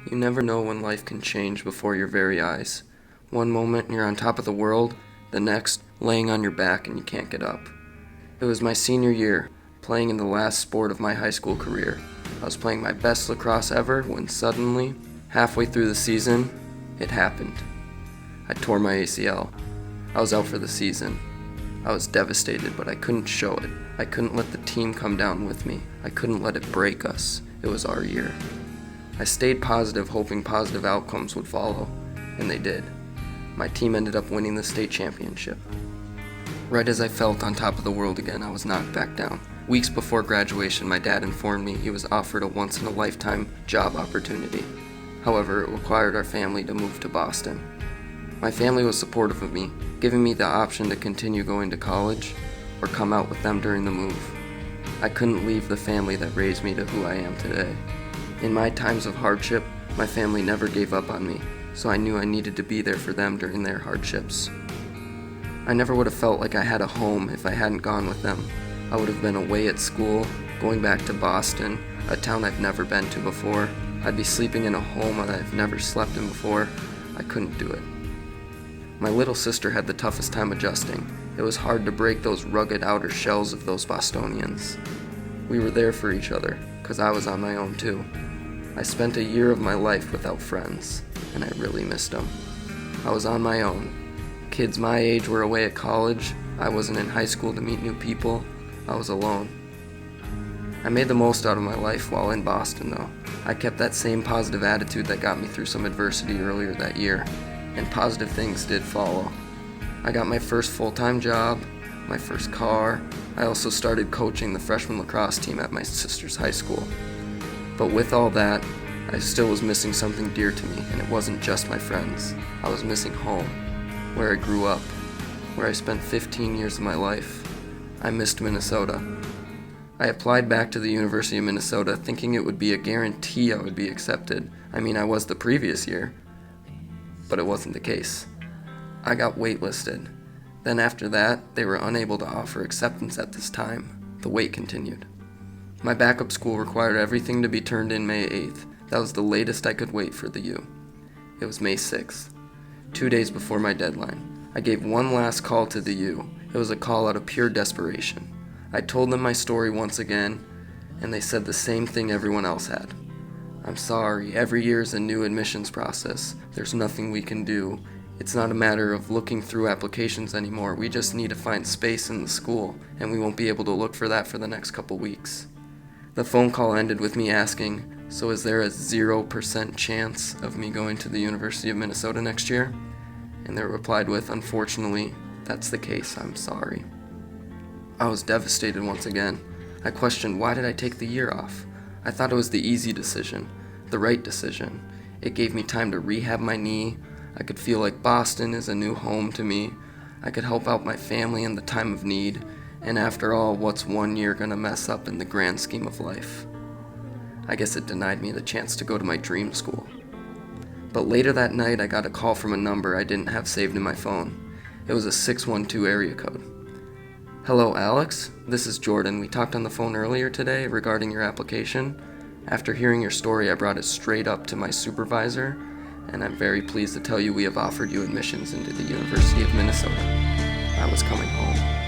You never know when life can change before your very eyes. One moment you're on top of the world, the next laying on your back and you can't get up. It was my senior year, playing in the last sport of my high school career. I was playing my best lacrosse ever when suddenly, halfway through the season, it happened. I tore my ACL. I was out for the season. I was devastated, but I couldn't show it. I couldn't let the team come down with me. I couldn't let it break us. It was our year. I stayed positive, hoping positive outcomes would follow, and they did. My team ended up winning the state championship. Right as I felt on top of the world again, I was knocked back down. Weeks before graduation, my dad informed me he was offered a once-in-a-lifetime job opportunity. However, it required our family to move to Boston. My family was supportive of me, giving me the option to continue going to college or come out with them during the move. I couldn't leave the family that raised me to who I am today. In my times of hardship, my family never gave up on me, so I knew I needed to be there for them during their hardships. I never would have felt like I had a home if I hadn't gone with them. I would have been away at school, going back to Boston, a town I've never been to before. I'd be sleeping in a home that I've never slept in before. I couldn't do it. My little sister had the toughest time adjusting. It was hard to break those rugged outer shells of those Bostonians. We were there for each other, 'cause I was on my own too. I spent a year of my life without friends, and I really missed them. I was on my own. Kids my age were away at college. I wasn't in high school to meet new people. I was alone. I made the most out of my life while in Boston, though. I kept that same positive attitude that got me through some adversity earlier that year, and positive things did follow. I got my first full-time job, my first car. I also started coaching the freshman lacrosse team at my sister's high school. But with all that, I still was missing something dear to me, and it wasn't just my friends. I was missing home, where I grew up, where I spent 15 years of my life. I missed Minnesota. I applied back to the University of Minnesota thinking it would be a guarantee I would be accepted. I mean, I was the previous year, but it wasn't the case. I got waitlisted. Then after that, they were unable to offer acceptance at this time. The wait continued. My backup school required everything to be turned in May 8th. That was the latest I could wait for the U. It was May 6th, 2 days before my deadline. I gave one last call to the U. It was a call out of pure desperation. I told them my story once again, and they said the same thing everyone else had. I'm sorry, every year is a new admissions process. There's nothing we can do. It's not a matter of looking through applications anymore. We just need to find space in the school, and we won't be able to look for that for the next couple weeks. The phone call ended with me asking, so is there a 0% chance of me going to the University of Minnesota next year? And they replied with, unfortunately, that's the case, I'm sorry. I was devastated once again. I questioned, why did I take the year off? I thought it was the easy decision, the right decision. It gave me time to rehab my knee. I could feel like Boston is a new home to me. I could help out my family in the time of need. And after all, what's 1 year gonna mess up in the grand scheme of life? I guess it denied me the chance to go to my dream school. But later that night, I got a call from a number I didn't have saved in my phone. It was a 612 area code. Hello, Alex? This is Jordan. We talked on the phone earlier today regarding your application. After hearing your story, I brought it straight up to my supervisor, and I'm very pleased to tell you we have offered you admissions into the University of Minnesota. I was coming home.